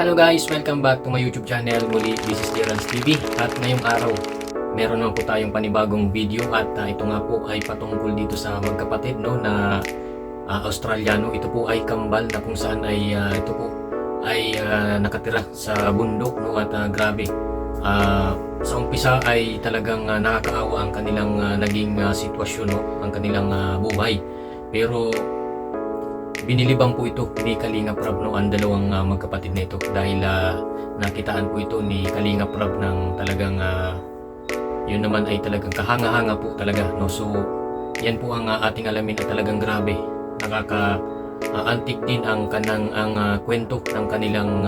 Hello guys, welcome back to my YouTube channel. Muli, this is Gerald's TV. At ngayong araw, meron naman po tayong panibagong video. At ito nga po ay patungkol dito sa magkapatid na Australiano. Ito po ay kambal na kung saan ay ito po ay nakatira sa bundok. At grabe, sa umpisa ay talagang nakakaawa ang kanilang naging sitwasyon, ang kanilang buhay. Pero binilibang po ito ni Kalingap Rab ang dalawang magkapatid na ito dahil nakitaan po ito ni Kalingap Rab ng talagang yun naman ay talagang kahanga-hanga po talaga, so yan po ang ating alamin at talagang grabe, nakaka-antik din ang kwento ng kanilang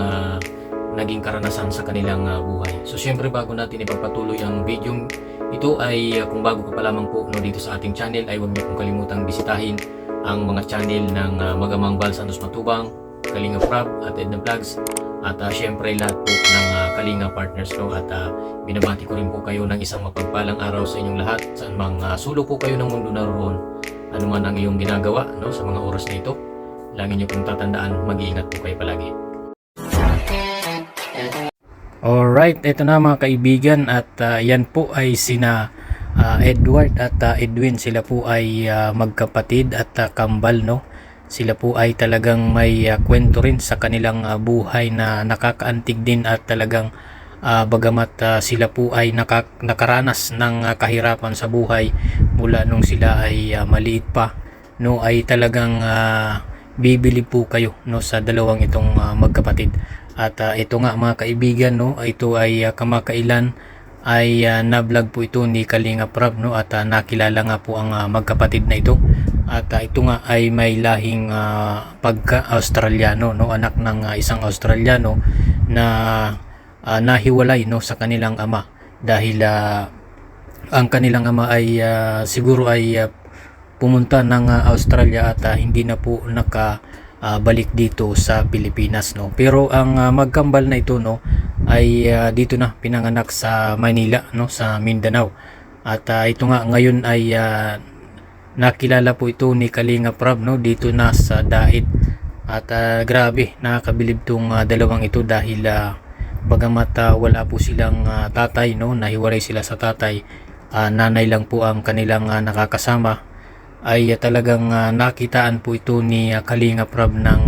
naging karanasan sa kanilang buhay. So syempre, bago natin ipagpatuloy ang video ito ay kung bago ka pa lamang po dito sa ating channel, ay huwag niyo pong kalimutang bisitahin ang mga channel ng Magamang Val Santos Matubang, Kalingap Rab at Edna Vlogs, at syempre lahat po ng Kalingap Partners, at binabati ko rin po kayo ng isang mapagpalang araw sa inyong lahat saan mang sulok po kayo ng mundo naroon, ano man ang iyong ginagawa sa mga oras na ito. Lagi niyo pong tatandaan, mag-iingat po kayo palagi. Alright, ito na mga kaibigan, at yan po ay sina Edward at Edwin. Sila po ay magkapatid at kambal, Sila po ay talagang may kwento rin sa kanilang buhay na nakakaantig din, at talagang bagamat sila po ay nakaranas ng kahirapan sa buhay mula nung sila ay maliit pa, ay talagang bibili po kayo sa dalawang itong magkapatid. At ito nga mga kaibigan, ito ay kamakailan ay na-vlog po ito ni Kalingap Rab, at nakilala nga po ang magkapatid na ito. At ito nga ay may lahing pagka-Australiano, anak ng isang Australiano na nahiwalay sa kanilang ama dahil ang kanilang ama ay siguro ay pumunta ng Australia at hindi na po balik dito sa Pilipinas, pero ang magkambal na ito ay dito na pinanganak sa Manila, sa Mindanao. At ito nga ngayon ay nakilala po ito ni Kalingap Rab dito na sa Dait. At grabe, nakakabilib tong dalawang ito dahil bagamat wala po silang tatay, nahiwalay sila sa tatay, nanay lang po ang kanilang nakakasama, ay talagang nakitaan po ito ni Kalingap Rab ng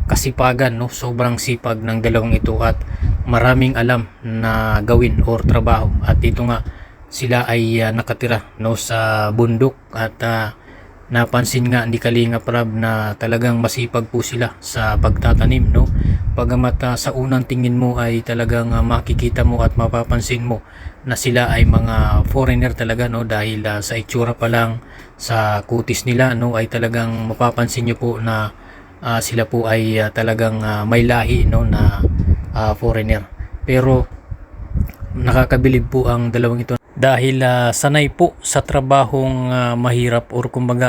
kasipagan, sobrang sipag ng dalawang ito at maraming alam na gawin or trabaho. At ito nga sila ay nakatira sa bundok, at napansin nga ni Kalingap Rab na talagang masipag po sila sa pagtatanim, Pagamat sa unang tingin mo ay talagang makikita mo at mapapansin mo na sila ay mga foreigner talaga, dahil sa itsura pa lang, sa kutis nila, ay talagang mapapansin nyo po na sila po ay talagang may lahi, na foreigner. Pero nakakabilib po ang dalawang ito dahil sanay po sa trabahong mahirap, or kumbaga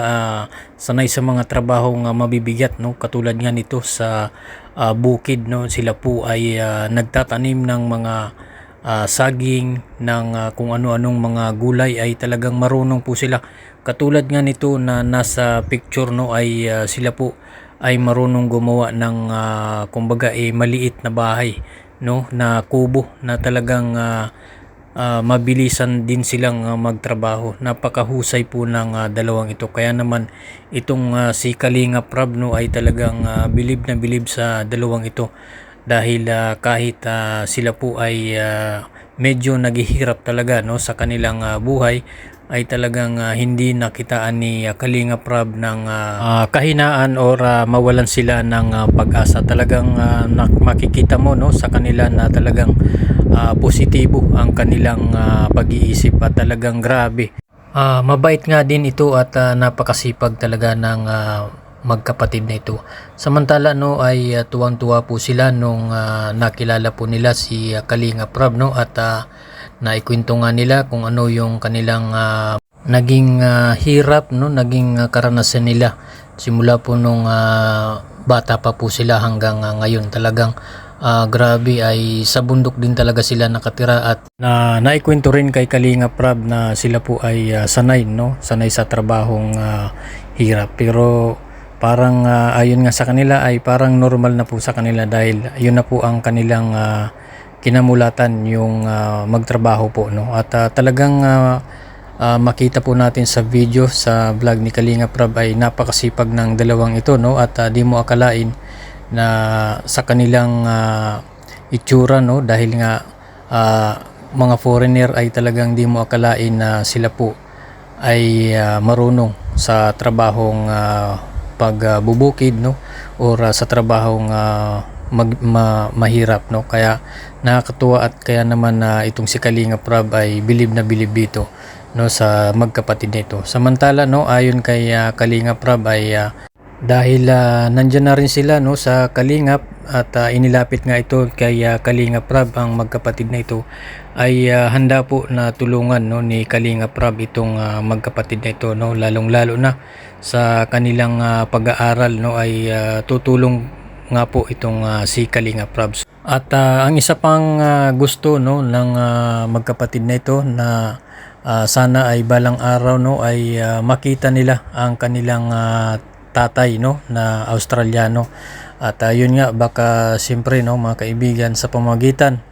sanay sa mga trabahong mabibigat, katulad nga nito sa bukid, sila po ay nagtatanim ng mga saging, ng kung ano-anong mga gulay, ay talagang marunong po sila. Katulad nga nito na nasa picture, ay sila po ay marunong gumawa ng kumbaga maliit na bahay, na kubo, na talagang mabilisan din silang magtrabaho. Napakahusay po ng dalawang ito. Kaya naman itong si Kalingap Rab ay talagang bilib na bilib sa dalawang ito dahil kahit sila po ay medyo naghihirap talaga sa kanilang buhay, ay talagang hindi nakitaan ni Kalingap Rab ng kahinaan or mawalan sila ng pag-asa. Talagang makikita mo sa kanila na talagang positibo ang kanilang pag-iisip, at talagang grabe. Mabait nga din ito, at napakasipag talaga ng magkapatid na ito. Samantala ay tuwang-tuwa po sila nung nakilala po nila si Kalingap Rab, at naikwento nga nila kung ano yung kanilang naging hirap, naging karanasan nila simula po nung bata pa po sila hanggang ngayon. Talagang grabe, ay sa bundok din talaga sila nakatira, at naikwento rin kay Kalingap Rab na sila po ay sanay sa trabahong hirap. Pero parang ayon nga sa kanila ay parang normal na po sa kanila dahil yun na po ang kanilang kinamulatan yung magtrabaho po, no. At talagang makita po natin sa video sa vlog ni Kalinga Prab ay napakasipag ng dalawang ito, no. At di mo akalain na sa kanilang itsura, no, dahil nga mga foreigner ay talagang di mo akalain na sila po ay marunong sa trabahong pagbubukid, no, or sa trabahong mahirap, no. Kaya nakakatuwa at kaya naman itong si Kalinga Prab ay bilib na bilib dito, no, sa magkapatid nito. Samantala, no, ayon kay Kalinga Prab ay dahil nandyan na rin sila, no, sa Kalingap at inilapit nga ito kay Kalinga Prab ang magkapatid na ito ay handa po na tulungan, no, ni Kalinga Prab itong magkapatid na ito, no, lalong lalo na sa kanilang pag-aaral, no, ay tutulong nga po itong si Kalinga Prab. At ang isa pang gusto, no, ng magkapatid na ito na sana ay balang araw, no, ay makita nila ang kanilang tatay, no, na Australiano. At yun nga, baka siyempre, no, mga kaibigan, sa pamamagitan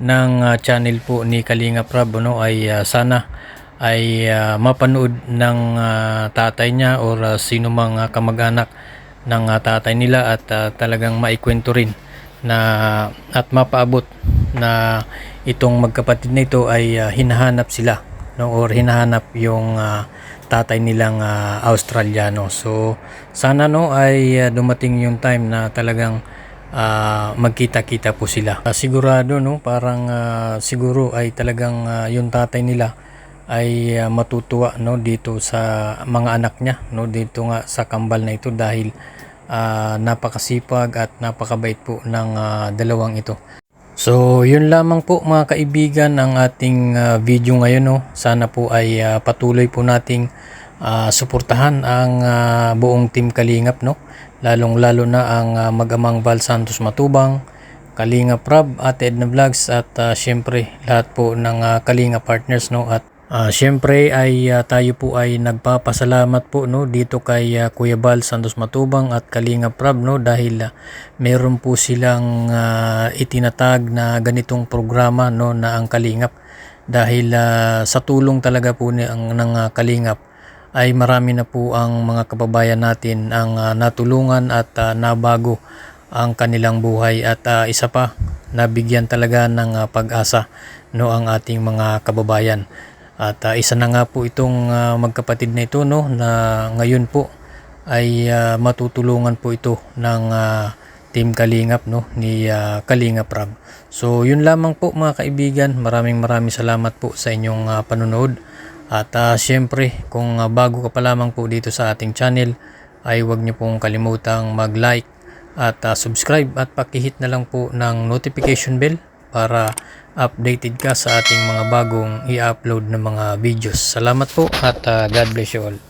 ng channel po ni Kalinga Prab, no, ay sana ay mapanood ng tatay niya or sino mang kamag-anak ng tatay nila at talagang maikwento rin na at mapaabot na itong magkapatid na ito ay hinahanap sila, no, or hinahanap yung tatay nilang Australiano. So sana, no, ay dumating yung time na talagang magkita-kita po sila. Sigurado, no, parang siguro ay talagang yung tatay nila ay matutuwa, no, dito sa mga anak niya, no, dito nga sa kambal na ito dahil napakasipag at napakabait po ng dalawang ito. So yun lamang po mga kaibigan ang ating video ngayon, no. Sana po ay patuloy po nating suportahan ang buong Team Kalingap, no. Lalong lalo na ang mag-amang Val Santos Matubang, Kalinga Prab, Ate Edna Vlogs at syempre lahat po ng Kalinga partners, no. At syempre ay tayo po ay nagpapasalamat po, no, dito kay Kuya Val Santos Matubang at Kalinga Prab, no, dahil meron po silang itinatag na ganitong programa, no, na ang Kalingap. Dahil sa tulong talaga po ng Kalingap ay marami na po ang mga kababayan natin ang natulungan at nabago ang kanilang buhay at isa pa nabigyan talaga ng pag-asa, no, ang ating mga kababayan. At isa na nga po itong magkapatid na ito, no, na ngayon po ay matutulungan po ito ng Team Kalingap, no, ni Kalinga Prab. So yun lamang po mga kaibigan, maraming salamat po sa inyong panonood. At syempre kung bago ka pa lamang po dito sa ating channel ay huwag niyo pong kalimutang mag-like at subscribe at pakihit na lang po ng notification bell para updated ka sa ating mga bagong i-upload na mga videos. Salamat po at God bless you all.